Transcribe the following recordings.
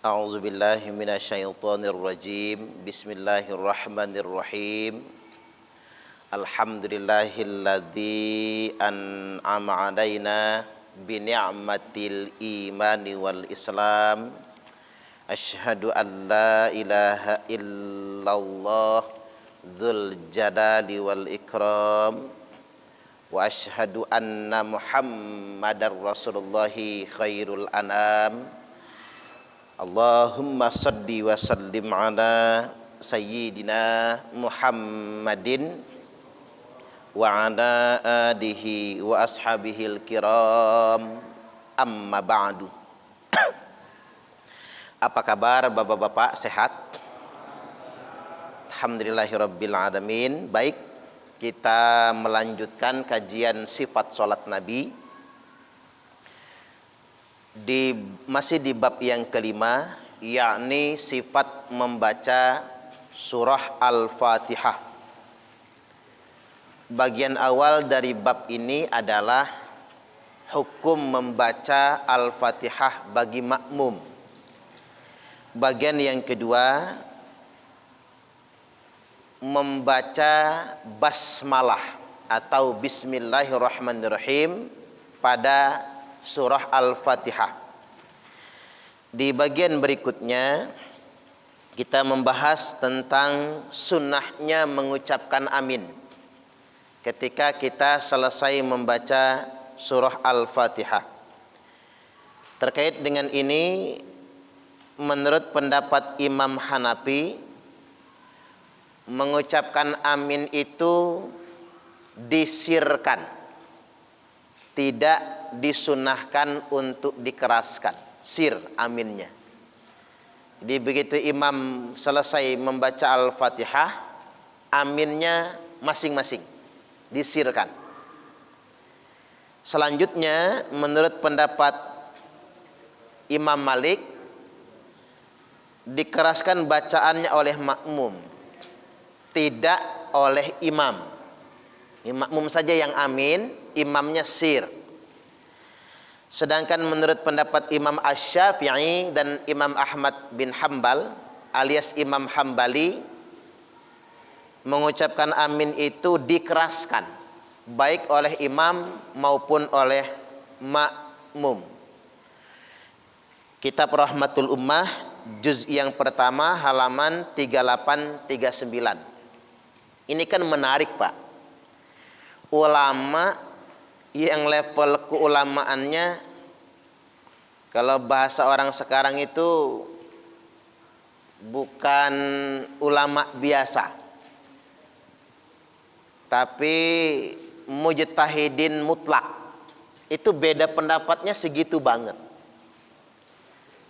A'udzu billahi minasyaitonir rajim. Bismillahirrahmanirrahim. Alhamdulillahilladzi an'ama 'alaina bi ni'matil imani wal islam. Asyhadu an la ilaha illallah dzul jalali wal ikram. Wa asyhadu anna Muhammadar Rasulullahi khairul anam. Allahumma salli wa sallim ala sayyidina Muhammadin wa ala alihi wa ashabihil kiram, amma ba'du. Apa kabar bapak-bapak, sehat? Alhamdulillahirabbil alamin. Baik, kita melanjutkan kajian sifat salat Nabi. Masih di bab yang kelima, yakni sifat membaca surah Al-Fatihah. Bagian awal dari bab ini adalah hukum membaca Al-Fatihah bagi makmum. Bagian yang kedua, membaca basmalah atau bismillahirrahmanirrahim pada surah Al-Fatihah. Di bagian berikutnya kita membahas tentang sunnahnya mengucapkan amin ketika kita selesai membaca surah Al-Fatihah. Terkait dengan ini, menurut pendapat Imam Hanafi, mengucapkan amin itu disirkan, tidak disunahkan untuk dikeraskan, sir aminnya. Jadi begitu imam selesai membaca Al-Fatihah, aminnya masing-masing disirkan. Selanjutnya, menurut pendapat Imam Malik, dikeraskan bacaannya oleh makmum, tidak oleh imam. Makmum saja yang amin, imamnya sir. Sedangkan menurut pendapat Imam Asy-Syafi'i dan Imam Ahmad bin Hambal alias Imam Hambali, mengucapkan amin itu dikeraskan baik oleh imam maupun oleh makmum. Kitab Rahmatul Ummah juz yang pertama halaman 3839. Ini kan menarik, Pak. Ulama yang level keulamaannya, kalau bahasa orang sekarang itu bukan ulama biasa, tapi mujtahidin mutlak. Itu beda pendapatnya segitu banget.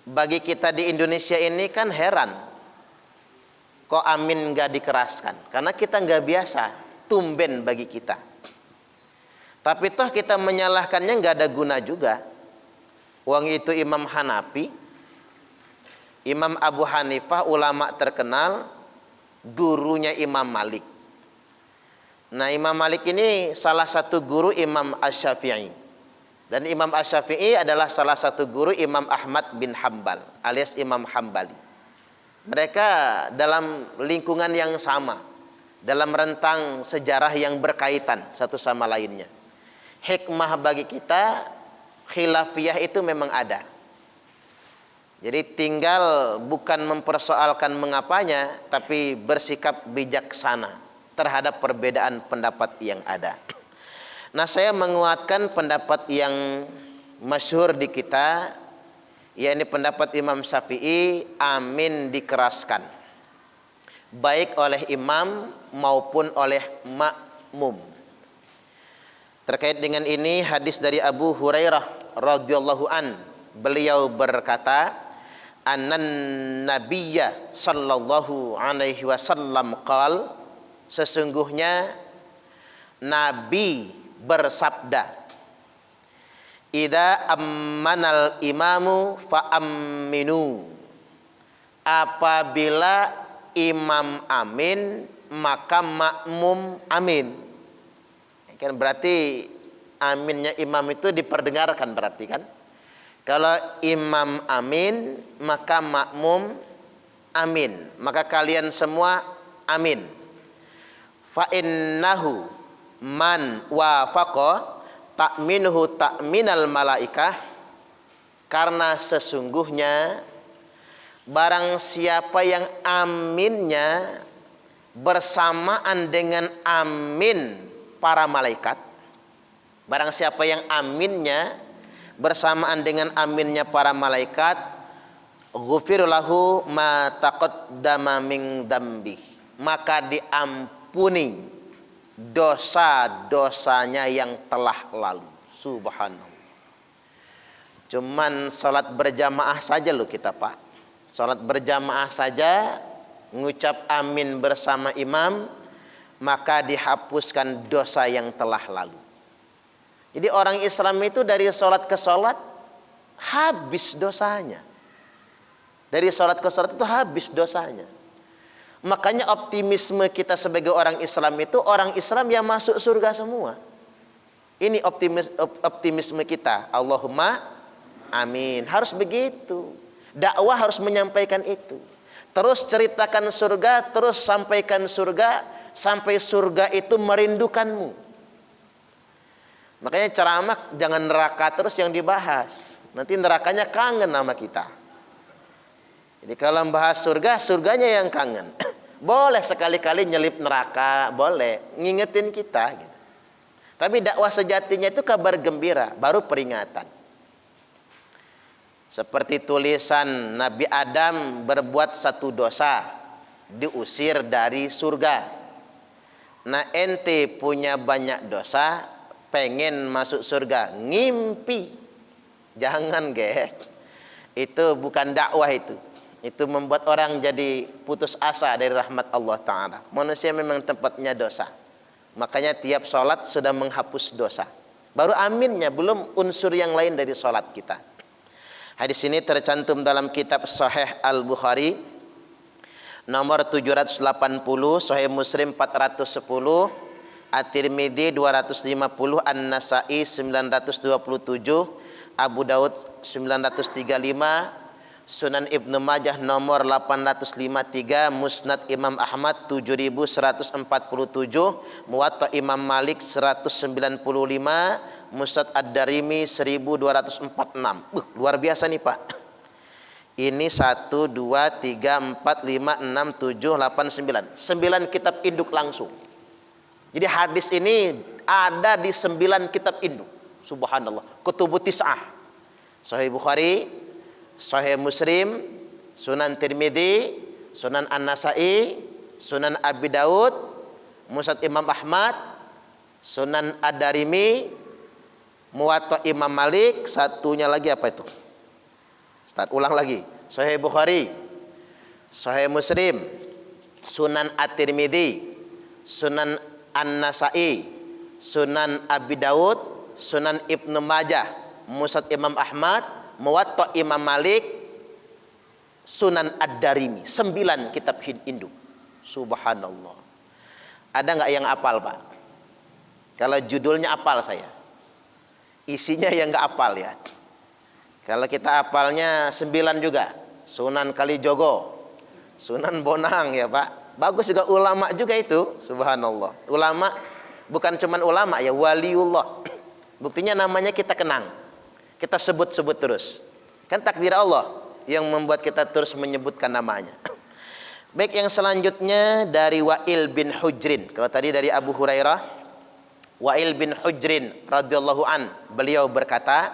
Bagi kita di Indonesia ini kan heran, kok amin gak dikeraskan? Karena kita gak biasa, tumben bagi kita. Tapi toh kita menyalahkannya nggak ada guna juga. Wong itu Imam Hanafi, Imam Abu Hanifah, ulama terkenal, gurunya Imam Malik. Nah, Imam Malik ini salah satu guru Imam Asy-Syafi'i. Dan Imam Asy-Syafi'i adalah salah satu guru Imam Ahmad bin Hambal alias Imam Hambali. Mereka dalam lingkungan yang sama, dalam rentang sejarah yang berkaitan satu sama lainnya. Hikmah bagi kita, khilafiyah itu memang ada. Jadi tinggal bukan mempersoalkan mengapanya, tapi bersikap bijaksana terhadap perbedaan pendapat yang ada. Nah, saya menguatkan pendapat yang masyhur di kita, yakni pendapat Imam Syafi'i, amin dikeraskan baik oleh imam maupun oleh makmum. Terkait dengan ini, hadis dari Abu Hurairah radhiyallahu an, beliau berkata, annan nabiyya sallallahu alaihi wasallam qal, sesungguhnya Nabi bersabda, idza ammanal imamu fa amminu, apabila imam amin maka makmum amin. Kan berarti aminnya imam itu diperdengarkan berarti kan. Kalau imam amin, maka makmum amin. Maka kalian semua amin. Fa innahu man wafaqa ta'minuhu ta'minal malaikah. Karena sesungguhnya barang siapa yang aminnya bersamaan dengan amin para malaikat. Barang siapa yang aminnya bersamaan dengan aminnya para malaikat, ghufir lahu ma taqaddama min dzambi, maka diampuni dosa-dosanya yang telah lalu. Subhanallah. Cuman salat berjamaah saja loh kita, Pak. Salat berjamaah saja mengucap amin bersama imam, maka dihapuskan dosa yang telah lalu. Jadi orang Islam itu dari sholat ke sholat habis dosanya. Dari sholat ke sholat itu habis dosanya. Makanya optimisme kita sebagai orang Islam itu orang Islam yang masuk surga semua. Ini optimisme kita. Allahumma amin. Harus begitu. Dakwah harus menyampaikan itu. Terus ceritakan surga, terus sampaikan surga, sampai surga itu merindukanmu. Makanya ceramah jangan neraka terus yang dibahas. Nanti nerakanya kangen sama kita. Jadi kalau membahas surga, surganya yang kangen. Boleh sekali-kali nyelip neraka, boleh. Ngingetin kita. Gitu. Tapi dakwah sejatinya itu kabar gembira, baru peringatan. Seperti tulisan Nabi Adam berbuat satu dosa, diusir dari surga. Nah ente punya banyak dosa, pengen masuk surga, ngimpi, jangan itu bukan dakwah itu membuat orang jadi putus asa dari rahmat Allah Ta'ala. Manusia memang tempatnya dosa, makanya tiap sholat sudah menghapus dosa, baru aminnya, belum unsur yang lain dari sholat kita. Hadis ini tercantum dalam kitab Sahih Al-Bukhari nomor 780, Sahih Muslim 410, At-Tirmidzi 250, An-Nasa'i 927, Abu Daud 935, Sunan Ibnu Majah nomor 853, Musnad Imam Ahmad 7147, Muwatta Imam Malik 195, Musnad Ad-Darimi 1246. Luar biasa nih Pak. Ini 1, 2, 3, 4, 5, 6, 7, 8, 9. 9 kitab induk langsung. Jadi hadis ini ada di 9 kitab induk. Subhanallah. Kutubut Tis'ah. Sahih Bukhari, Sahih Muslim, Sunan Tirmidzi, Sunan An-Nasa'i, Sunan Abi Daud, Musnad Imam Ahmad, Sunan Ad-Darimi, Muwatta Imam Malik, satunya lagi apa itu? Ustaz, ulang lagi. Sahih Bukhari, Sahih Muslim, Sunan At-Tirmidzi, Sunan An-Nasa'i, Sunan Abi Daud, Sunan Ibnu Majah, Musnad Imam Ahmad, Muwatta Imam Malik, Sunan Ad-Darimi. 9 kitab induk. Subhanallah. Ada nggak yang apal Pak? Kalau judulnya apal saya, isinya yang nggak apal ya. Kalau kita apalnya 9 juga. Sunan Kalijogo, Sunan Bonang ya Pak. Bagus juga, ulama juga itu. Subhanallah. Ulama bukan cuman ulama ya, waliullah. Buktinya namanya kita kenang, kita sebut-sebut terus. Kan takdir Allah yang membuat kita terus menyebutkan namanya. Baik, yang selanjutnya dari Wa'il bin Hujrin. Kalau tadi dari Abu Hurairah, Wa'il bin Hujrin radhiyallahu an, beliau berkata,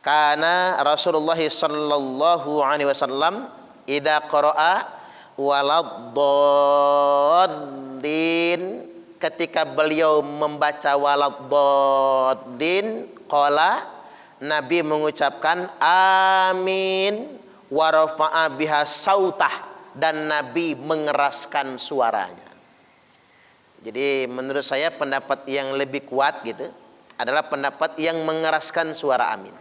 kana Rasulullah sallallahu alaihi wasallam idza qara'a waladdallin, ketika beliau membaca waladdallin, qala, Nabi mengucapkan amin, wa rafa'a biha sautah, dan Nabi mengeraskan suaranya. Jadi menurut saya pendapat yang lebih kuat gitu adalah pendapat yang mengeraskan suara amin.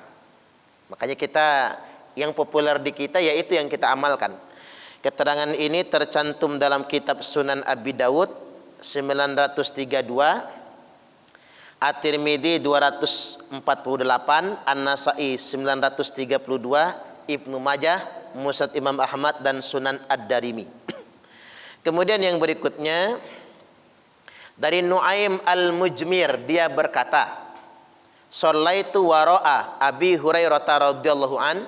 Makanya kita, yang populer di kita yaitu yang kita amalkan. Keterangan ini tercantum dalam kitab Sunan Abi Daud 932, At-Tirmidzi 248, An-Nasa'i 932, Ibnu Majah, Musnad Imam Ahmad dan Sunan Ad-Darimi. Kemudian yang berikutnya dari Nuaim Al-Mujmir, dia berkata, "Shallaitu wara'a Abi Hurairah radhiyallahu an."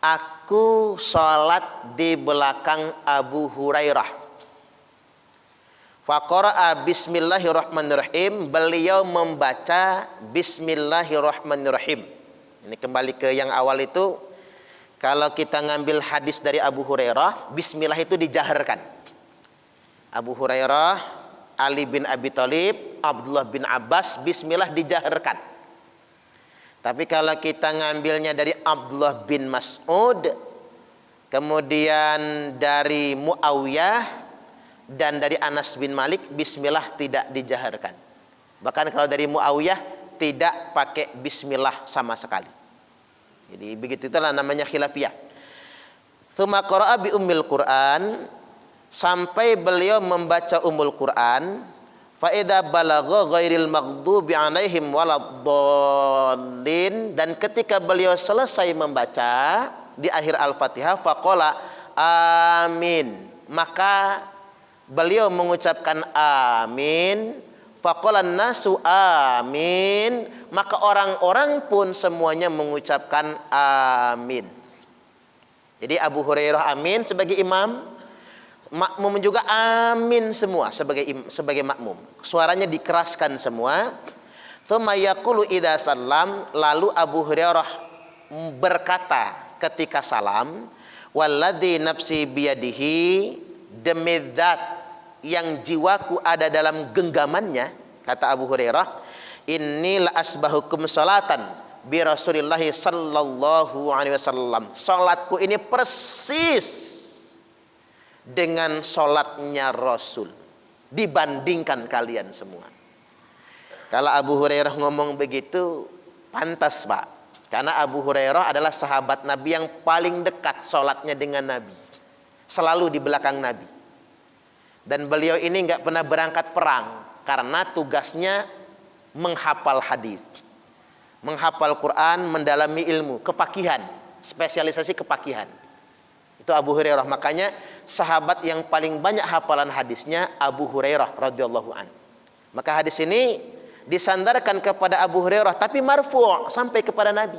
Aku salat di belakang Abu Hurairah. Faqara'a bismillahirrahmanirrahim. Beliau membaca bismillahirrahmanirrahim. Ini kembali ke yang awal itu. Kalau kita ngambil hadis dari Abu Hurairah, bismillah itu dijaharkan. Abu Hurairah, Ali bin Abi Thalib, Abdullah bin Abbas, bismillah dijaharkan. Tapi kalau kita ngambilnya dari Abdullah bin Mas'ud, kemudian dari Muawiyah, dan dari Anas bin Malik, bismillah tidak dijaharkan. Bahkan kalau dari Muawiyah tidak pakai bismillah sama sekali. Jadi begitu, itulah namanya khilafiyah. Tsumma qara'a bi ummil Qur'an, sampai beliau membaca Ummul Quran. Fa idza balagha ghairil maghdubi 'alaihim waladdallin, dan ketika beliau selesai membaca di akhir Al-Fatihah, faqala amin, maka beliau mengucapkan amin. Faqalan nasu amin, maka orang-orang pun semuanya mengucapkan amin. Jadi Abu Hurairah amin sebagai imam, makmum juga amin semua sebagai makmum. Suaranya dikeraskan semua. Tsumma yaqulu idza sallam, lalu Abu Hurairah berkata ketika salam, walladzi nafsi biyadihi, demi zat yang jiwaku ada dalam genggamannya, kata Abu Hurairah, inni la asbahukum salatan bi Rasulillah sallallahu alaihi wasallam. Salatku ini persis dengan salatnya Rasul dibandingkan kalian semua. Kalau Abu Hurairah ngomong begitu, pantas, Pak. Karena Abu Hurairah adalah sahabat Nabi yang paling dekat salatnya dengan Nabi. Selalu di belakang Nabi. Dan beliau ini nggak pernah berangkat perang karena tugasnya menghafal hadis, menghafal Quran, mendalami ilmu, kepakihan, spesialisasi kepakihan. Itu Abu Hurairah. Makanya sahabat yang paling banyak hafalan hadisnya Abu Hurairah radhiyallahu an. Maka hadis ini disandarkan kepada Abu Hurairah, tapi marfu' sampai kepada Nabi.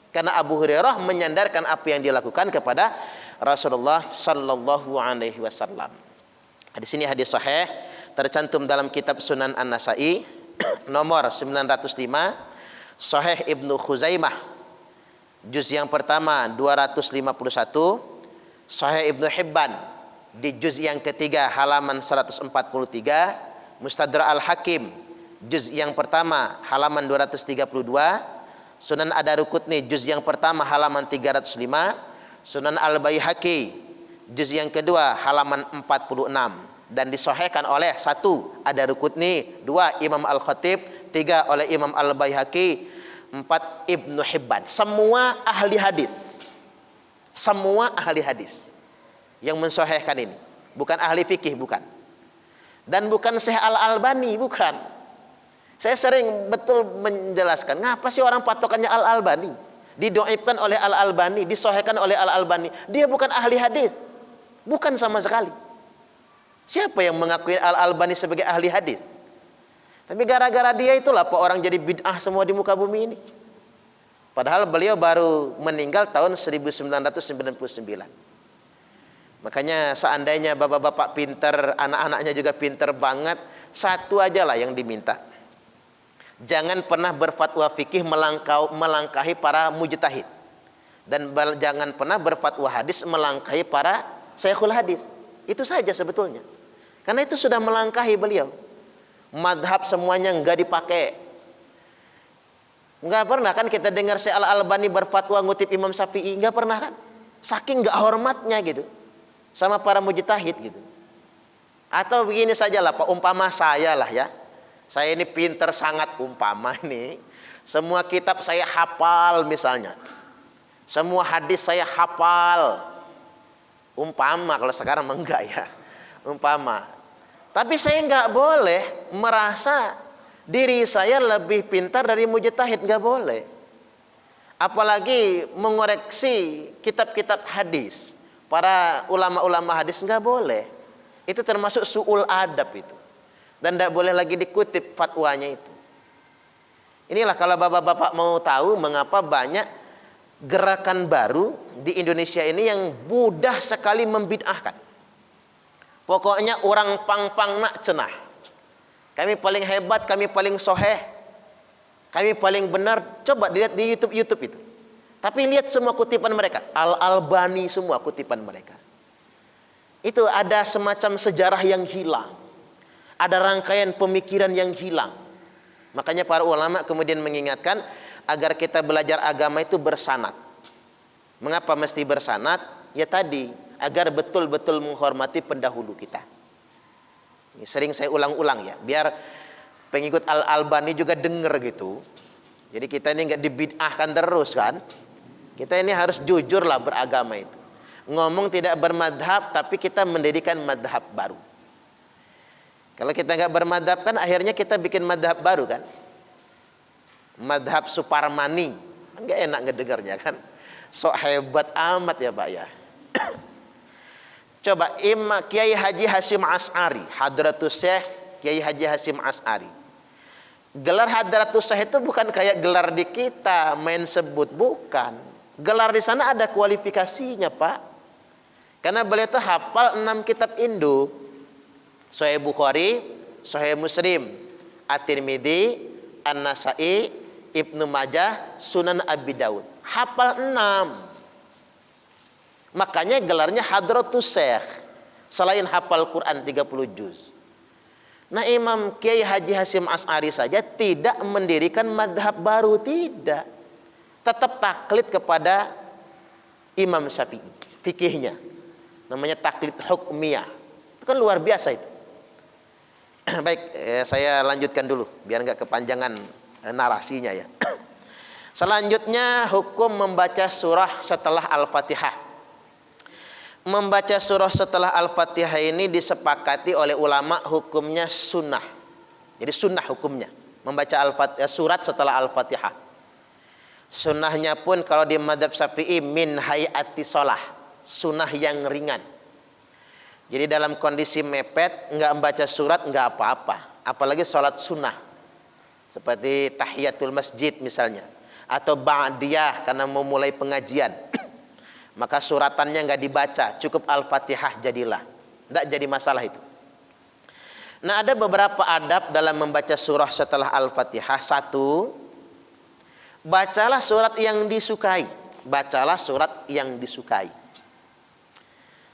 Karena Abu Hurairah menyandarkan apa yang dilakukan kepada Rasulullah sallallahu alaihi wasallam. Hadis ini hadis sahih, tercantum dalam kitab Sunan An-Nasa'i nomor 905, Sahih Ibnu Khuzaimah juz yang pertama 251, Sahih Ibnu Hibban di juz yang ketiga halaman 143, Mustadrak Al-Hakim juz yang pertama halaman 232, Sunan Ad-Daruqutni juz yang pertama halaman 305, Sunan Al-Baihaqi juz yang kedua halaman 46, dan disahihkan oleh 1 Ad-Daruqutni, 2 Imam Al-Khatib, 3 oleh Imam Al-Baihaqi, 4 Ibnu Hibban. Semua ahli hadis. Semua ahli hadis yang mensahihkan ini. Bukan ahli fikih, bukan. Dan bukan Syekh Al-Albani, bukan. Saya sering betul menjelaskan, ngapa sih orang patokannya Al-Albani? Didoibkan oleh Al-Albani, disahihkan oleh Al-Albani. Dia bukan ahli hadis. Bukan sama sekali. Siapa yang mengakui Al-Albani sebagai ahli hadis? Tapi gara-gara dia itulah Pak orang jadi bid'ah semua di muka bumi ini. Padahal beliau baru meninggal tahun 1999. Makanya seandainya bapak-bapak pinter, anak-anaknya juga pinter banget, satu aja lah yang diminta. Jangan pernah berfatwa fikih melangkahi para mujtahid. Dan jangan pernah berfatwa hadis melangkahi para syekhul hadis. Itu saja sebetulnya. Karena itu sudah melangkahi beliau. Madhab semuanya enggak dipakai. Enggak pernah kan kita dengar Syekh Al-Albani berfatwa ngutip Imam Syafi'i, enggak pernah kan? Saking enggak hormatnya gitu sama para mujtahid gitu. Atau begini sajalah Pak, umpama saya lah ya. Saya ini pinter sangat, umpama ini semua kitab saya hafal misalnya. Semua hadis saya hafal. Umpama, kalau sekarang enggak ya. Umpama. Tapi saya enggak boleh merasa Diri saya lebih pintar dari mujtahid, nggak boleh. Apalagi mengoreksi kitab-kitab hadis, para ulama-ulama hadis, nggak boleh. Itu termasuk su'ul adab itu. Dan tidak boleh lagi dikutip fatwanya itu. Inilah kalau bapak-bapak mau tahu mengapa banyak gerakan baru di Indonesia ini yang mudah sekali membid'ahkan. Pokoknya orang pang-pang nak cenah. Kami paling hebat, kami paling soheh, kami paling benar. Coba dilihat di YouTube itu. Tapi lihat semua kutipan mereka. Al-Albani semua kutipan mereka. Itu ada semacam sejarah yang hilang. Ada rangkaian pemikiran yang hilang. Makanya para ulama kemudian mengingatkan agar kita belajar agama itu bersanad. Mengapa mesti bersanad? Ya tadi, agar betul-betul menghormati pendahulu kita. Ini sering saya ulang-ulang ya, biar pengikut Al-Albani juga dengar gitu. Jadi kita ini nggak dibid'ahkan terus kan. Kita ini harus jujur lah beragama itu. Ngomong tidak bermadhab, tapi kita mendirikan madhab baru. Kalau kita nggak bermadhab kan akhirnya kita bikin madhab baru kan. Madhab Suparmani. Nggak enak ngedengarnya kan. Sok hebat amat ya Pak ya. Coba Kiai Haji Hasyim Asy'ari, Hadratus Syekh Kiai Haji Hasyim Asy'ari. Gelar Hadratus Syekh itu bukan kayak gelar di kita main sebut, bukan. Gelar di sana ada kualifikasinya Pak. Karena beliau itu hafal 6 kitab induk. Sahih Bukhari, Sahih Muslim, At-Tirmidzi, An-Nasa'i, Ibnu Majah, Sunan Abi Daud. Hafal 6. Makanya gelarnya Hadratus Syekh. Selain hafal Quran 30 juz. Nah Imam Kiai Haji Hasyim Asy'ari saja tidak mendirikan madhab baru, tidak. Tetap taklid kepada Imam Syafi'i. Fikihnya. Namanya taklid hukmiyah. Itu kan luar biasa itu. Baik, saya lanjutkan dulu biar nggak kepanjangan narasinya ya. Selanjutnya hukum membaca surah setelah Al-Fatihah. Membaca surah setelah Al-Fatihah ini disepakati oleh ulama hukumnya sunnah. Jadi sunnah hukumnya membaca surat setelah Al-Fatihah. Sunnahnya pun kalau di mazhab Syafi'i min hayati shalah, sunnah yang ringan. Jadi dalam kondisi mepet, nggak membaca surat nggak apa-apa. Apalagi sholat sunnah. Seperti tahiyatul masjid misalnya. Atau ba'diyah karena mau mulai pengajian. Maka suratannya nggak dibaca. Cukup Al-Fatihah jadilah. Nggak jadi masalah itu. Nah ada beberapa adab dalam membaca surah setelah Al-Fatihah. 1. Bacalah surat yang disukai. Bacalah surat yang disukai.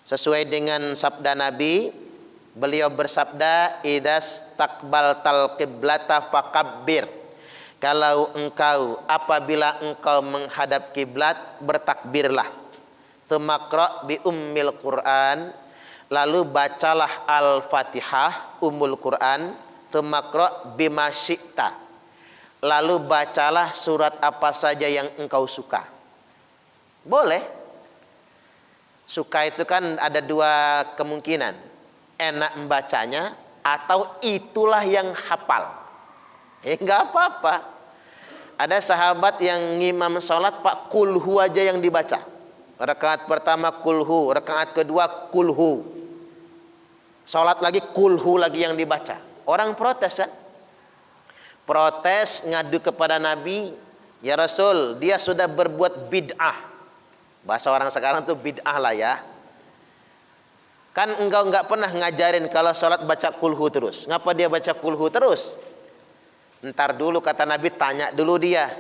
Sesuai dengan sabda Nabi, beliau bersabda, "Idas takbaltal qiblata fakabbir." Kalau engkau, apabila engkau menghadap kiblat, bertakbirlah. Tumakra bi ummil Quran, lalu bacalah Al-Fatihah, ummul Quran. Tumakra bima syi'ta, lalu bacalah surat apa saja yang engkau suka. Boleh. Suka itu kan ada 2 kemungkinan. Enak membacanya atau itulah yang hafal. Enggak apa-apa. Ada sahabat yang ngimam sholat Pak, kulhu aja yang dibaca. Rakaat pertama kulhu, rakaat kedua kulhu. Sholat lagi kulhu lagi yang dibaca. Orang protes kan? Protes ngadu kepada Nabi, ya Rasul, dia sudah berbuat bid'ah. Bahasa orang sekarang tuh bid'ah lah ya. Kan engkau nggak pernah ngajarin kalau sholat baca kulhu terus. Ngapa dia baca kulhu terus? Ntar dulu kata Nabi, tanya dulu dia.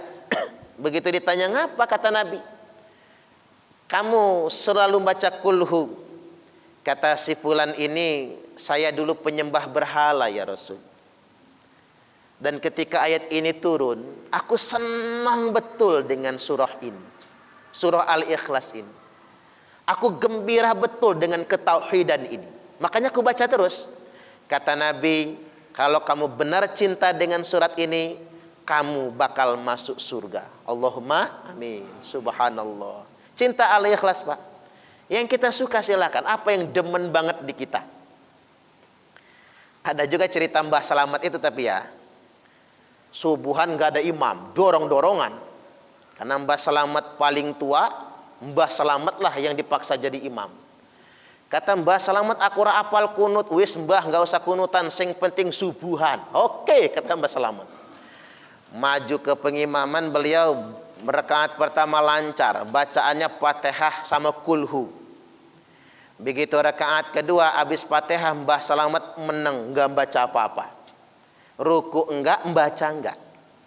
Begitu ditanya ngapa kata Nabi, kamu selalu baca kulhu. Kata si fulan ini, saya dulu penyembah berhala ya Rasul. Dan ketika ayat ini turun, aku senang betul dengan surah ini. Surah Al-Ikhlas ini. Aku gembira betul dengan ketauhidan ini. Makanya aku baca terus. Kata Nabi, kalau kamu benar cinta dengan surat ini, kamu bakal masuk surga. Allahumma amin. Subhanallah. Cinta Al-Ikhlas Pak. Yang kita suka silakan. Apa yang demen banget di kita. Ada juga cerita Mbah Selamat itu tapi ya. Subuhan nggak ada imam, dorong-dorongan. Karena Mbah Selamat paling tua, Mbah Selamat lah yang dipaksa jadi imam. Kata Mbah Selamat, aku ora apal kunut. Wis Mbah, nggak usah kunutan, sing penting subuhan. Oke, kata Mbah Selamat. Maju ke pengimaman, beliau rakaat pertama lancar, bacaannya Fatihah sama kulhu. Begitu rakaat kedua, habis Fatihah Mbah Selamat meneng, nggak baca apa-apa. Ruku enggak, membaca enggak.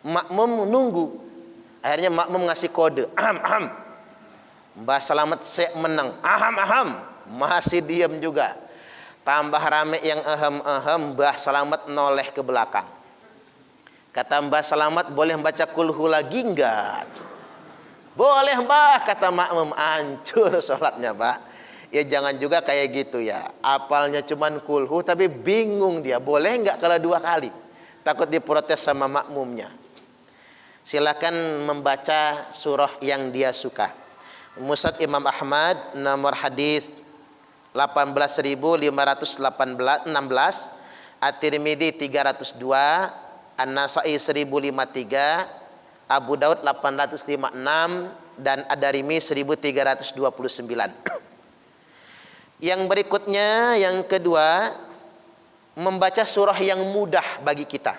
Makmum menunggu. Akhirnya makmum ngasih kode, aham, aham. Mbah Selamat menang, aham, aham. Masih diam juga. Tambah rame yang aham, aham. Mbah Selamat noleh ke belakang. Kata Mbah Selamat, boleh baca kulhu lagi enggak? Boleh Mbah, kata makmum. Hancur sholatnya Pak. Ya jangan juga kayak gitu ya. Apalnya cuman kulhu tapi bingung dia. Boleh enggak kalau 2 kali? Takut diprotes sama makmumnya. Silakan membaca surah yang dia suka. Musnad Imam Ahmad nomor hadis 18.516, At-Tirmidzi 302, An-Nasa'i 1053, Abu Daud 856 dan Ad-Darimi 1329. Yang berikutnya, yang kedua, membaca surah yang mudah bagi kita.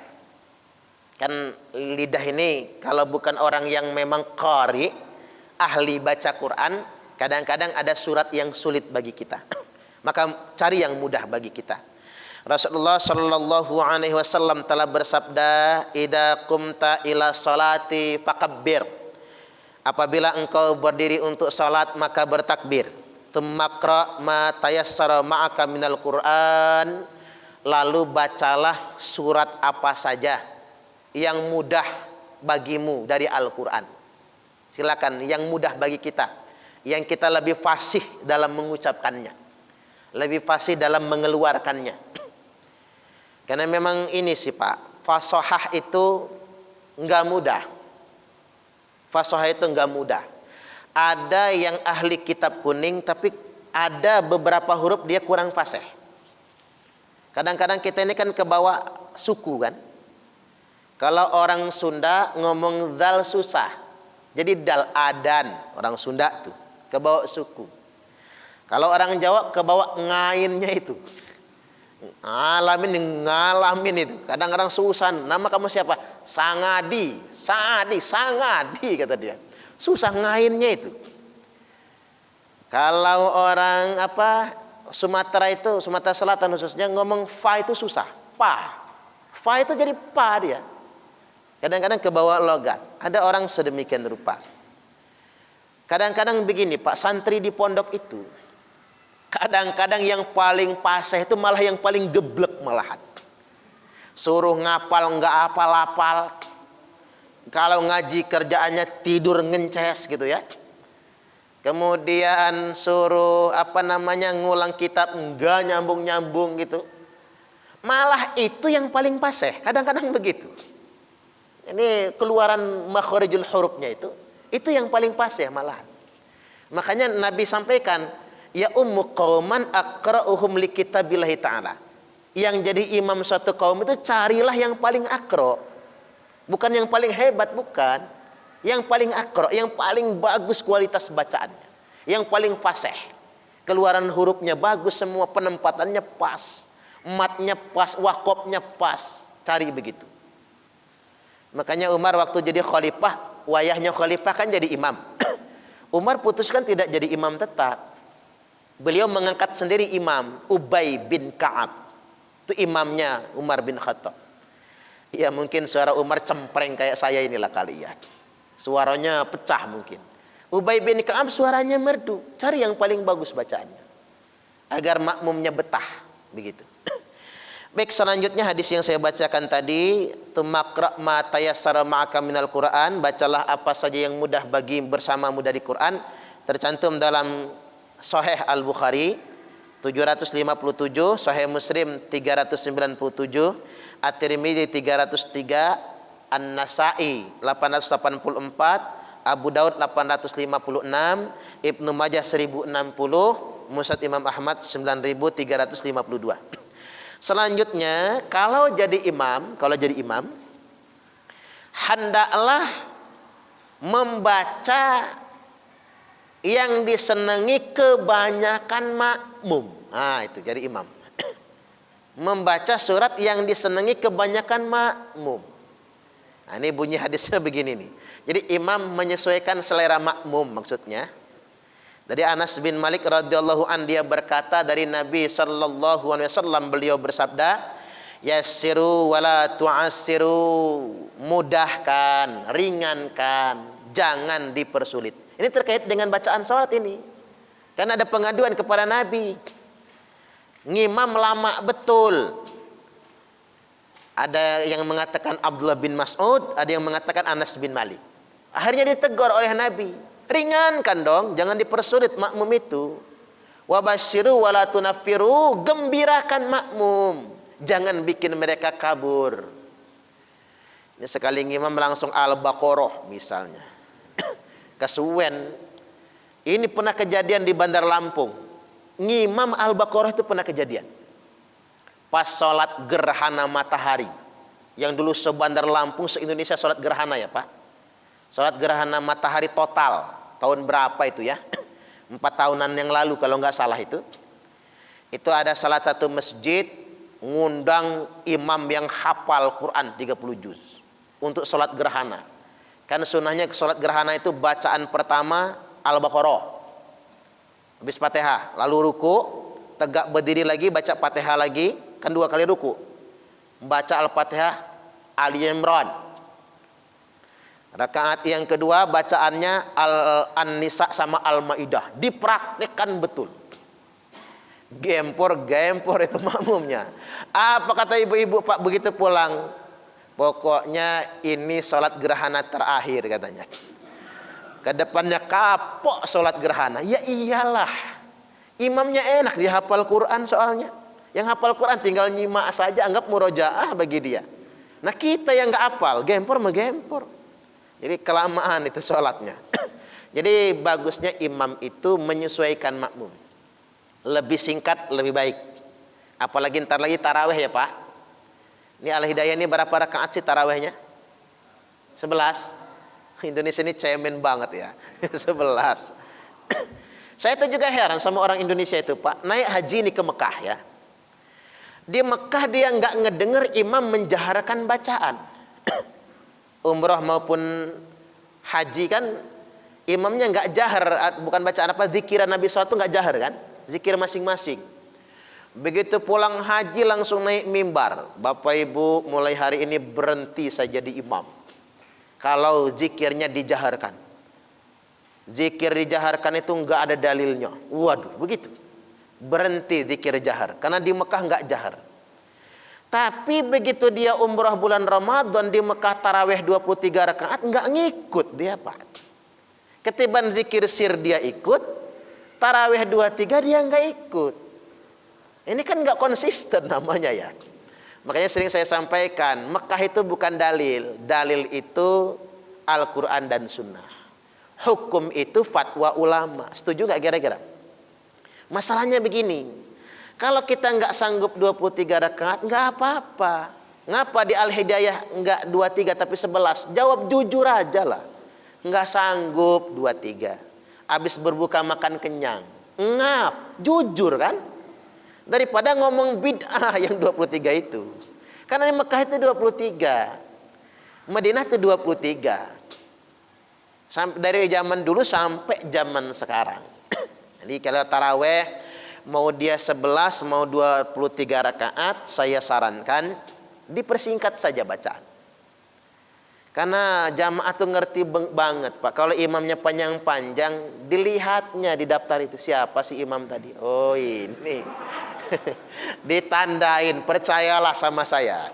Kan lidah ini kalau bukan orang yang memang qari, ahli baca Quran, kadang-kadang ada surat yang sulit bagi kita. Maka cari yang mudah bagi kita. Rasulullah sallallahu alaihi wasallam telah bersabda, "Idza qumta ila salati fakabbir." Apabila engkau berdiri untuk salat maka bertakbir. Tsumma ma tayassara ma'aka minal Qur'an. Lalu bacalah surat apa saja yang mudah bagimu dari Al-Quran. Silakan yang mudah bagi kita, yang kita lebih fasih dalam mengucapkannya, lebih fasih dalam mengeluarkannya. Karena memang ini sih Pak, fasahah itu enggak mudah. Fasahah itu enggak mudah. Ada yang ahli kitab kuning tapi ada beberapa huruf dia kurang fasih. Kadang-kadang kita ini kan kebawa suku kan. Kalau orang Sunda ngomong dal susah. Jadi dal adan, orang Sunda tuh kebawa suku. Kalau orang Jawa kebawa ngainnya itu. Ngalamin itu. Kadang-kadang susah. Nama kamu siapa? Sangadi, Sangadi kata dia. Susah ngainnya itu. Kalau orang Sumatera itu, Sumatera Selatan khususnya ngomong fa itu susah. Fa itu jadi pa dia. Kadang-kadang kebawa logat. Ada orang sedemikian rupa. Kadang-kadang begini Pak, santri di pondok itu kadang-kadang yang paling fasih itu malah yang paling geblek malahan. Suruh ngapal enggak hafal-hafal. Kalau ngaji kerjaannya tidur ngences gitu ya. Kemudian suruh ngulang kitab enggak nyambung-nyambung gitu. Malah itu yang paling fasih. Kadang-kadang begitu. Ini keluaran makharijul hurufnya itu yang paling fasih malahan. Makanya Nabi sampaikan, ya ummu qauman aqra'uhum li kitabillahi ta'ala. Yang jadi imam suatu kaum itu carilah yang paling akra. Bukan yang paling hebat, bukan. Yang paling akra, yang paling bagus kualitas bacaannya. Yang paling fasih. Keluaran hurufnya bagus semua, penempatannya pas. Matnya pas, waqafnya pas. Cari begitu. Makanya Umar waktu jadi khalifah, wayahnya khalifah kan jadi imam. Umar putuskan tidak jadi imam tetap. Beliau mengangkat sendiri imam, Ubay bin Ka'ab. Itu imamnya Umar bin Khattab. Ya mungkin suara Umar cempreng kayak saya inilah kali ya. Suaranya pecah mungkin. Ubay bin Ka'ab suaranya merdu. Cari yang paling bagus bacaannya. Agar makmumnya betah. Begitu. Baik, selanjutnya hadis yang saya bacakan tadi. Tumaqra' ma tayassara ma'aka minal Qur'an. Bacalah apa saja yang mudah bagi bersamamu dari Quran. Tercantum dalam Sahih Al-Bukhari 757, Sahih Muslim 397, At-Tirmidzi 303, An-Nasa'i 884, Abu Daud 856, Ibnu Majah 1060, Musnad Imam Ahmad 9352. Selanjutnya, kalau jadi imam, hendaklah membaca yang disenangi kebanyakan makmum. Nah, itu jadi imam. Membaca surat yang disenangi kebanyakan makmum. Nah, ini bunyi hadisnya begini nih. Jadi imam menyesuaikan selera makmum maksudnya. Dari Anas bin Malik radhiyallahu an, dia berkata dari Nabi sallallahu alaihi wasallam, beliau bersabda, yassiru wala tu'assiru, mudahkan, ringankan, jangan dipersulit. Ini terkait dengan bacaan salat ini. Karena ada pengaduan kepada Nabi. Ngimam lama betul. Ada yang mengatakan Abdullah bin Mas'ud, ada yang mengatakan Anas bin Malik. Akhirnya ditegur oleh Nabi. Ringankan dong, jangan dipersulit makmum itu. Wabasyiru wala tunaffiru, gembirakan makmum, jangan bikin mereka kabur. Ini sekali ngimam langsung Al-Baqarah misalnya. Kesuwen. Ini pernah kejadian di Bandar Lampung. Ngimam Al-Baqarah itu pernah kejadian. Pas sholat gerhana matahari. Yang dulu se-Bandar Lampung, se-Indonesia sholat gerhana ya Pak. Sholat gerhana matahari total. Tahun berapa itu ya? 4 tahunan yang lalu kalau nggak salah itu. Itu ada salah satu masjid ngundang imam yang hafal Quran 30 juz. Untuk sholat gerhana. Kan sunnahnya sholat gerhana itu bacaan pertama Al-Baqarah. Habis Fatihah, lalu ruku, tegak berdiri lagi, baca Fatihah lagi, kan 2 kali ruku. Baca Al-Fatihah Ali Imran. Rakaat yang kedua bacaannya An-Nisa sama Al-Maidah. Dipraktikkan betul. Gempor itu makmumnya. Apa kata ibu-ibu Pak begitu pulang? Pokoknya ini sholat gerhana terakhir katanya. Kedepannya kapok sholat gerhana. Ya iyalah. Imamnya enak, dia hafal Quran soalnya. Yang hafal Quran tinggal nyimak saja, anggap murojaah bagi dia. Nah kita yang nggak hafal, gempor menggempor. Jadi kelamaan itu sholatnya. Jadi bagusnya imam itu menyesuaikan makmum. Lebih singkat, lebih baik. Apalagi ntar lagi taraweh ya Pak. Ini Al-Hidayah ini berapa rakaat sih tarawehnya? 11. Indonesia ini cemen banget ya. 11. Saya itu juga heran sama orang Indonesia itu Pak. Naik haji ini ke Mekah ya. Di Mekah dia nggak ngedenger imam menjaharkan bacaan. Umrah maupun haji kan imamnya nggak jahar, bukan bacaan apa, zikiran Nabi SAW nggak jahar kan, zikir masing-masing. Begitu pulang haji langsung naik mimbar. Bapak Ibu mulai hari ini berhenti saja di imam kalau zikirnya dijaharkan. Zikir dijaharkan itu nggak ada dalilnya. Waduh, begitu. Berhenti zikir jahar karena di Mekah nggak jahar. Tapi begitu dia umrah bulan Ramadan di Mekah taraweh 23 rakaat nggak ngikut dia Pak. Ketiban zikir sir dia ikut, taraweh 23 dia nggak ikut. Ini kan nggak konsisten namanya ya. Makanya sering saya sampaikan, Mekah itu bukan dalil. Dalil itu Al-Quran dan Sunnah. Hukum itu fatwa ulama. Setuju nggak kira-kira? Masalahnya begini. Kalau kita nggak sanggup 23 rakaat, nggak apa-apa. Ngapa di Al-Hidayah nggak 23 tapi 11? Jawab jujur aja lah. Nggak sanggup 23. Habis berbuka makan kenyang. Ngap, jujur kan? Daripada ngomong bid'ah yang 23 itu. Karena di Mekah itu 23. Madinah itu 23. Sampai dari zaman dulu sampai zaman sekarang. Jadi kalau taraweh mau dia 11 mau 23 rakaat, saya sarankan dipersingkat saja bacaan. Karena jamaah tuh ngerti banget Pak. Kalau imamnya panjang-panjang, dilihatnya di daftar itu siapa sih imam tadi. Oh ini. Ditandain, percayalah sama saya.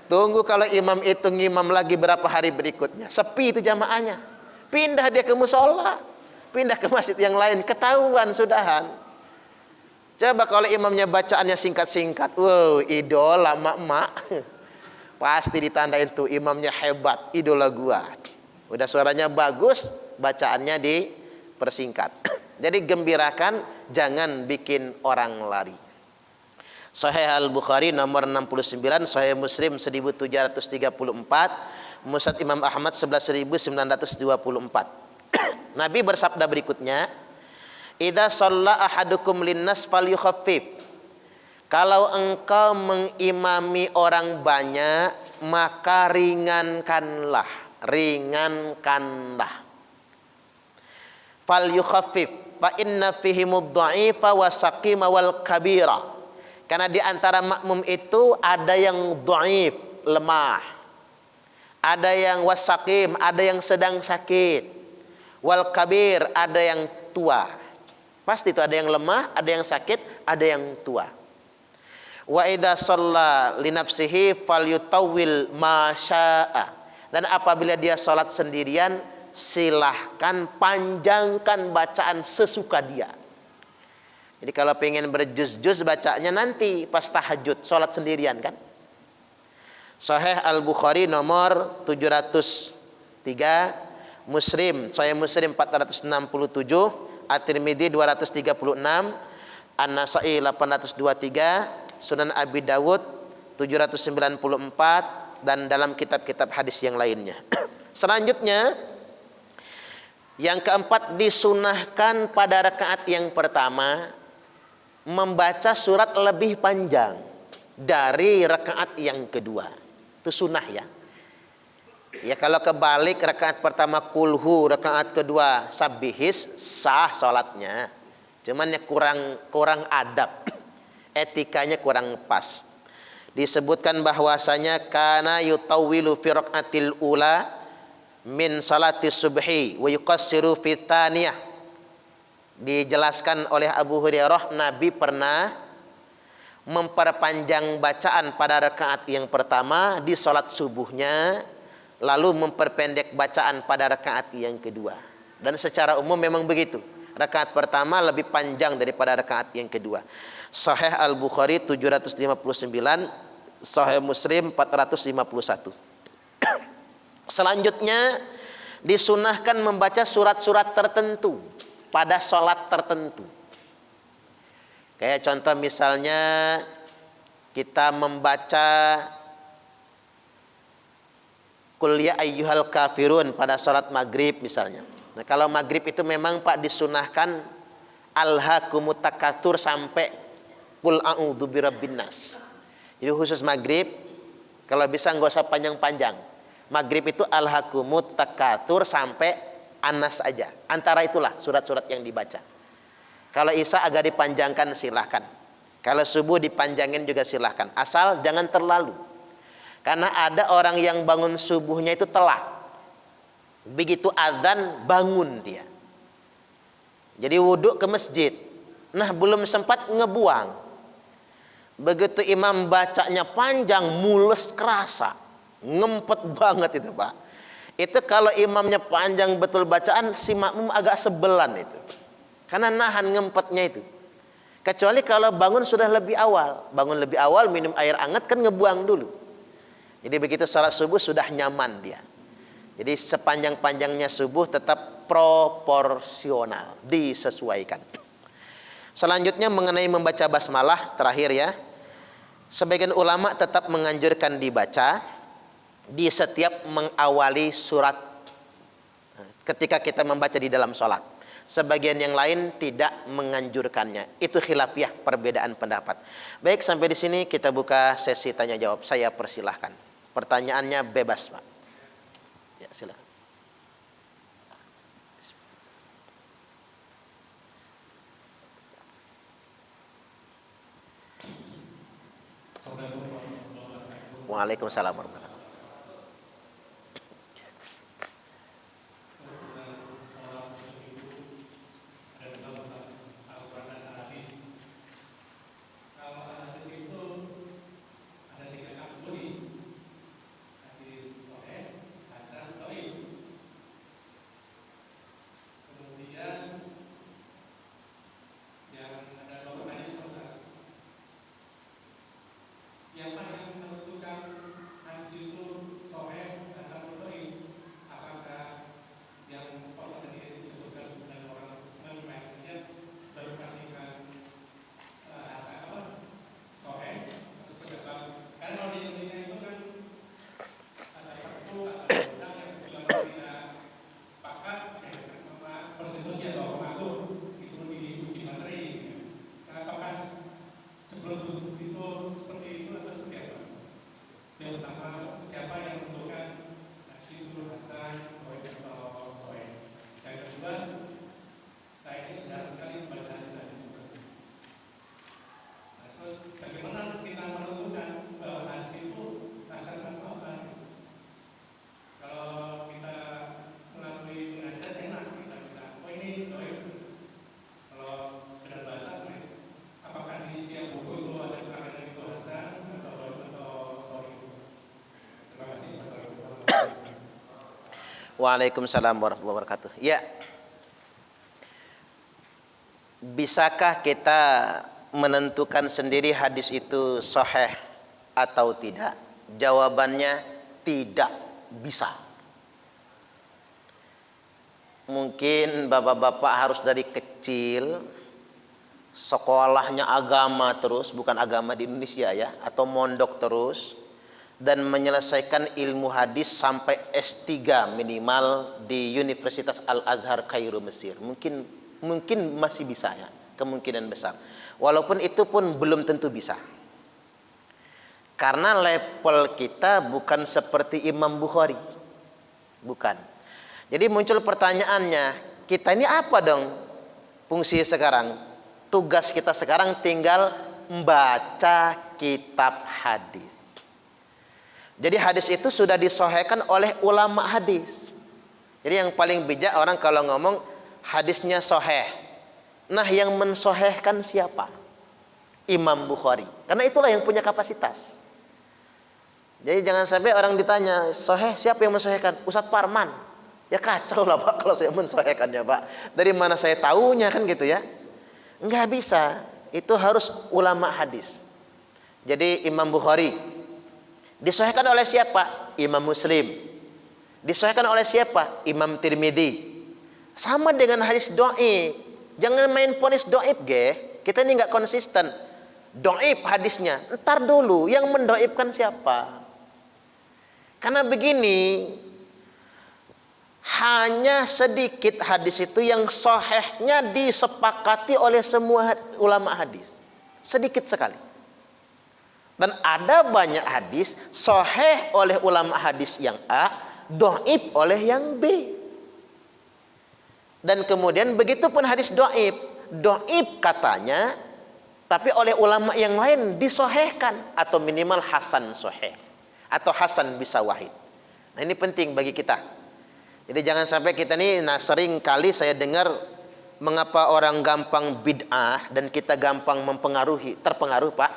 Tunggu kalau imam itu ngimam lagi berapa hari berikutnya. Sepi itu jamaahnya. Pindah dia ke musola. Pindah ke masjid yang lain. Ketahuan sudahan. Coba kalau imamnya bacaannya singkat-singkat. Wow, idola mak-mak. Pasti ditandain tuh imamnya hebat, idola gua. Udah suaranya bagus, bacaannya dipersingkat. Jadi gembirakan, jangan bikin orang lari. Sahih Al-Bukhari nomor 69, Sahih Muslim 1734, Musnad Imam Ahmad 11.924. Nabi bersabda berikutnya, "Idza shalla ahadukum linnas falyukhaffif." Kalau engkau mengimami orang banyak, maka ringankanlah, ringankanlah. Falyukhaffif fa inna fihimud dha'ifa wasaqima wal kabira. Karena di antara makmum itu ada yang dhaif, lemah. Ada yang wasaqim, ada yang sedang sakit. Wal kabir, ada yang tua. Pasti itu ada yang lemah, ada yang sakit, ada yang tua. Wa idza shalla li nafsihi falyutawwil ma syaa. Dan apabila dia salat sendirian, silahkan panjangkan bacaan sesuka dia. Jadi kalau pengen berjuz-juz bacanya nanti pas tahajud, salat sendirian kan. Sahih Al-Bukhari nomor 703, Muslim, Sahih Muslim 467, At-Tirmidzi 236, An-Nasa'i 823, Sunan Abi Dawud 794, dan dalam kitab-kitab hadis yang lainnya. Selanjutnya, yang keempat, disunahkan pada rakaat yang pertama membaca surat lebih panjang dari rakaat yang kedua. Itu sunnah ya. Ya kalau kebalik, rakaat pertama kulhu, rakaat kedua sabbihis, sah salatnya. Cuman ya kurang adab. Etikanya kurang pas. Disebutkan bahwasanya kana yutawwilu fi raqatil ula min salati subhi wa yuqassiru fi tsaniyah. Dijelaskan oleh Abu Hurairah, Nabi pernah memperpanjang bacaan pada rakaat yang pertama di salat subuhnya, lalu memperpendek bacaan pada rakaat yang kedua. Dan secara umum memang begitu. Rakaat pertama lebih panjang daripada rakaat yang kedua. Sahih Al-Bukhari 759, Sahih Muslim 451. Selanjutnya, disunahkan membaca surat-surat tertentu pada sholat tertentu. Kayak contoh misalnya kita membaca Qul ya ayyuhal kafirun pada sholat maghrib misalnya. Nah kalau maghrib itu memang Pak disunahkan alhaakumut takatsur sampai Qul a'udzu birabbin nas. Jadi khusus maghrib kalau bisa nggak usah panjang-panjang. Maghrib itu alhaakumut takatsur sampai Anas aja. Antara itulah surat-surat yang dibaca. Kalau Isya agak dipanjangkan silahkan. Kalau subuh dipanjangin juga silahkan. Asal jangan terlalu. Karena ada orang yang bangun subuhnya itu telat. Begitu azan bangun dia. Jadi wudhu ke masjid. Nah belum sempat ngebuang. Begitu imam bacanya panjang, mules kerasa. Ngempet banget itu Pak. Itu kalau imamnya panjang betul bacaan, si makmum agak sebelan itu. Karena nahan ngempetnya itu. Kecuali kalau bangun sudah lebih awal. Bangun lebih awal, minum air hangat kan ngebuang dulu. Jadi begitu salat subuh sudah nyaman dia. Jadi sepanjang-panjangnya subuh tetap proporsional, disesuaikan. Selanjutnya mengenai membaca basmalah, terakhir ya. Sebagian ulama tetap menganjurkan dibaca di setiap mengawali surat ketika kita membaca di dalam sholat. Sebagian yang lain tidak menganjurkannya. Itu khilafiyah, perbedaan pendapat. Baik, sampai di sini kita buka sesi tanya jawab. Saya persilahkan. Pertanyaannya bebas, Pak. Ya, silakan. Waalaikumsalam warahmatullahi wabarakatuh. Waalaikumsalam warahmatullahi wabarakatuh. Ya, bisakah kita menentukan sendiri hadis itu sahih atau tidak? Jawabannya tidak bisa. Mungkin bapak-bapak harus dari kecil sekolahnya agama terus, bukan agama di Indonesia ya, atau mondok terus, dan menyelesaikan ilmu hadis sampai S3 minimal di Universitas Al-Azhar Kairo Mesir. Mungkin masih bisa ya, kemungkinan besar. Walaupun itu pun belum tentu bisa. Karena level kita bukan seperti Imam Bukhari. Bukan. Jadi muncul pertanyaannya, kita ini apa dong fungsi sekarang? Tugas kita sekarang tinggal membaca kitab hadis. Jadi hadis itu sudah disahihkan oleh ulama hadis. Jadi yang paling bijak orang kalau ngomong hadisnya sahih. Nah, yang mensahihkan siapa? Imam Bukhari. Karena itulah yang punya kapasitas. Jadi jangan sampai orang ditanya, sahih siapa yang mensahihkan? Ustadz Parman. Ya kacau lah Pak kalau saya mensahihkannya Pak. Dari mana saya tahunya kan gitu ya? Enggak bisa. Itu harus ulama hadis. Jadi Imam Bukhari disahihkan oleh siapa? Imam Muslim. Disahihkan oleh siapa? Imam Tirmidzi. Sama dengan hadis dhaif. Jangan main ponis dhaif, ge. Kita ini enggak konsisten. Dhaif hadisnya. Entar dulu yang mendhaifkan siapa? Karena begini, hanya sedikit hadis itu yang sahihnya disepakati oleh semua ulama hadis. Sedikit sekali. Dan ada banyak hadis sahih oleh ulama hadis yang A, dhaif oleh yang B. Dan kemudian begitu pun hadis dhaif katanya, tapi oleh ulama yang lain disahihkan atau minimal hasan sahih atau hasan bisa wahid. Nah, ini penting bagi kita. Jadi jangan sampai kita nih, sering kali saya dengar mengapa orang gampang bid'ah dan kita gampang terpengaruh Pak.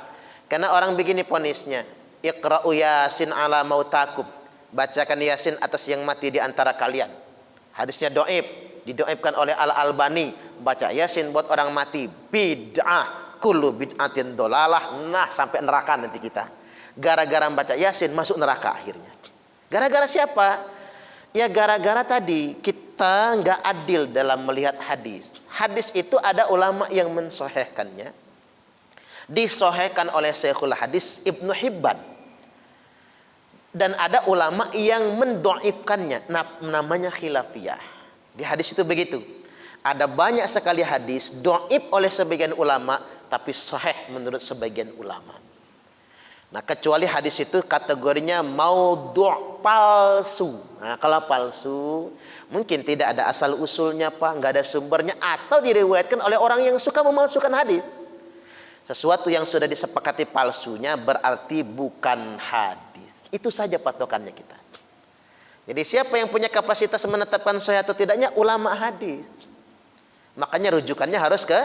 Karena orang begini ponisnya, Iqra'u Yasin ala mautakum. Bacakan Yasin atas yang mati di antara kalian. Hadisnya dhaif, didoifkan oleh Al-Albani. Baca Yasin buat orang mati. Bid'ah, kullu bid'atin dolalah. Nah, sampai neraka nanti kita. Gara-gara baca Yasin masuk neraka akhirnya. Gara-gara siapa? Ya gara-gara tadi kita nggak adil dalam melihat hadis. Hadis itu ada ulama yang mensahihkannya. Disahihkan oleh Syekhul Hadis Ibnu Hibban. Dan ada ulama yang mendhaifkannya, namanya khilafiyah. Di hadis itu begitu. Ada banyak sekali hadis dhaif oleh sebagian ulama tapi sahih menurut sebagian ulama. Nah, kecuali hadis itu kategorinya maudhu' palsu. Nah, kalau palsu mungkin tidak ada asal usulnya Pak, nggak ada sumbernya, atau diriwayatkan oleh orang yang suka memalsukan hadis. Sesuatu yang sudah disepakati palsunya berarti bukan hadis. Itu saja patokannya kita. Jadi siapa yang punya kapasitas menetapkan sahih atau tidaknya? Ulama hadis. Makanya rujukannya harus ke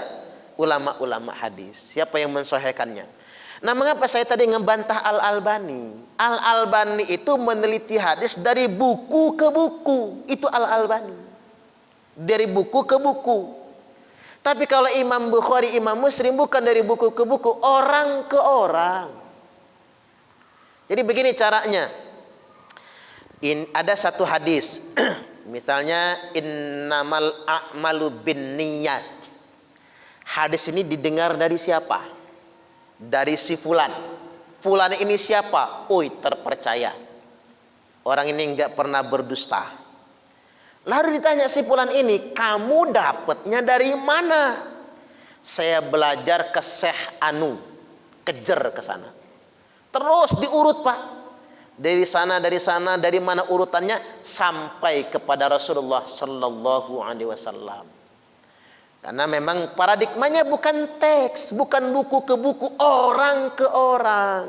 ulama-ulama hadis. Siapa yang mensahihkannya? Nah, mengapa saya tadi ngebantah Al-Albani? Al-Albani itu meneliti hadis dari buku ke buku. Itu Al-Albani. Dari buku ke buku. Tapi kalau Imam Bukhari, Imam Muslim bukan dari buku ke buku, orang ke orang. Jadi begini caranya. Ada satu hadis. Misalnya innamal a'malu binniyat. Hadis ini didengar dari siapa? Dari si fulan. Fulan ini siapa? Terpercaya. Orang ini enggak pernah berdusta. Lalu ditanya si fulan ini, kamu dapatnya dari mana? Saya belajar ke Syekh Anu. Kejar ke sana. Terus diurut Pak. dari sana, dari mana urutannya sampai kepada Rasulullah sallallahu alaihi wasallam. Karena memang paradigmanya bukan teks, bukan buku ke buku, orang ke orang.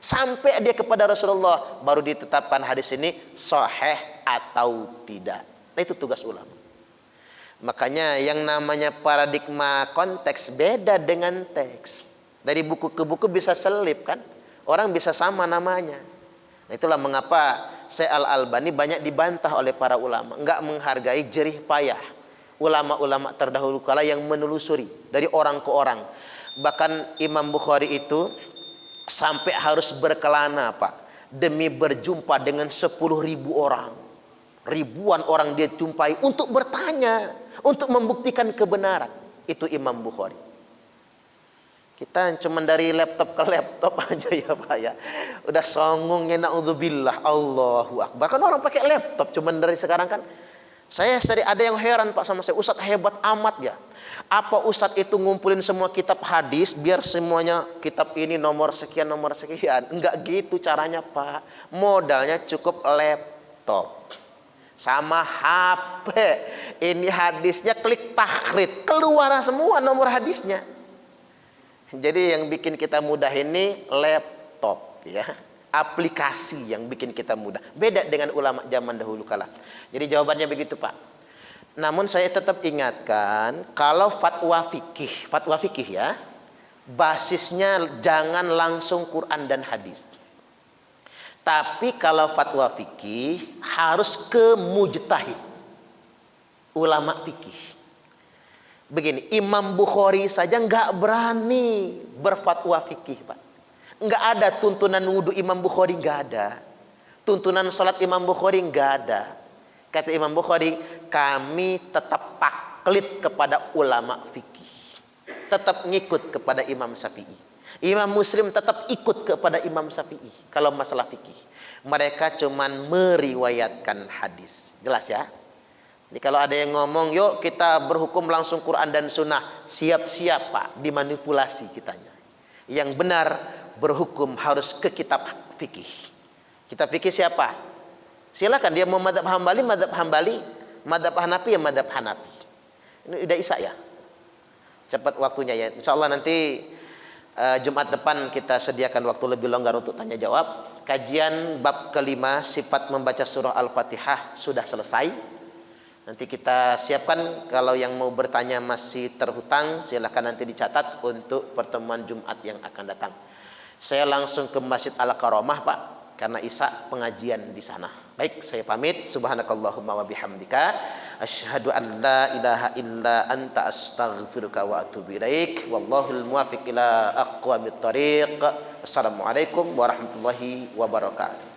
Sampai dia kepada Rasulullah baru ditetapkan hadis ini sahih atau tidak. Nah, itu tugas ulama. Makanya yang namanya paradigma konteks beda dengan teks. Dari buku ke buku bisa selip kan? Orang bisa sama namanya. Nah, itulah mengapa Syekh Al-Albani banyak dibantah oleh para ulama, enggak menghargai jerih payah ulama-ulama terdahulu kala yang menelusuri dari orang ke orang. Bahkan Imam Bukhari itu sampai harus berkelana, Pak, demi berjumpa dengan 10.000 orang. Ribuan orang dia jumpai untuk bertanya, untuk membuktikan kebenaran. Itu Imam Bukhari. Kita cuma dari laptop ke laptop aja ya Pak ya. Udah songongnya na'udzubillah, Allahu Akbar. Kan orang pakai laptop cuma dari sekarang kan. Saya ada yang heran Pak sama saya, Ustadz hebat amat ya. Apa Ustadz itu ngumpulin semua kitab hadis biar semuanya kitab ini nomor sekian. Enggak gitu caranya Pak. Modalnya cukup laptop sama HP. Ini hadisnya klik tahrid, keluar semua nomor hadisnya. Jadi yang bikin kita mudah ini laptop ya. Aplikasi yang bikin kita mudah. Beda dengan ulama zaman dahulu kala. Jadi jawabannya begitu Pak. Namun saya tetap ingatkan, kalau fatwa fikih ya, basisnya jangan langsung Quran dan hadis. Tapi kalau fatwa fikih harus ke mujtahid, ulama fikih. Begini, Imam Bukhari saja nggak berani berfatwa fikih Pak. Nggak ada tuntunan wudhu Imam Bukhari, nggak ada. Tuntunan salat Imam Bukhari nggak ada. Kata Imam Bukhari, kami tetap taklid kepada ulama fikih, tetap ngikut kepada Imam Syafi'i. Imam Muslim tetap ikut kepada Imam Syafi'i kalau masalah fikih. Mereka cuman meriwayatkan hadis. Jelas ya? Jadi kalau ada yang ngomong, yuk kita berhukum langsung Quran dan Sunnah, siap-siap Pak, dimanipulasi kitanya. Yang benar berhukum harus ke kitab fikih. Kitab fikih siapa? Silakan dia mau mazhab Hambali, mazhab Hanafi ya mazhab Hanafi. Ini udah Isya ya. Cepat waktunya ya. Insyaallah nanti Jumat depan kita sediakan waktu lebih longgar untuk tanya jawab. Kajian bab kelima sifat membaca surah Al-Fatihah sudah selesai. Nanti kita siapkan, kalau yang mau bertanya masih terhutang silakan nanti dicatat untuk pertemuan Jumat yang akan datang. Saya langsung ke Masjid Al-Karamah Pak, karena Isya pengajian di sana. Baik, saya pamit. Subhanakallahumma wa bihamdika asyhadu an la ilaha illa anta astaghfiruka wa atubu ilaik. Wallahul muwaffiq ila aqwamit thoriq. Assalamualaikum warahmatullahi wabarakatuh.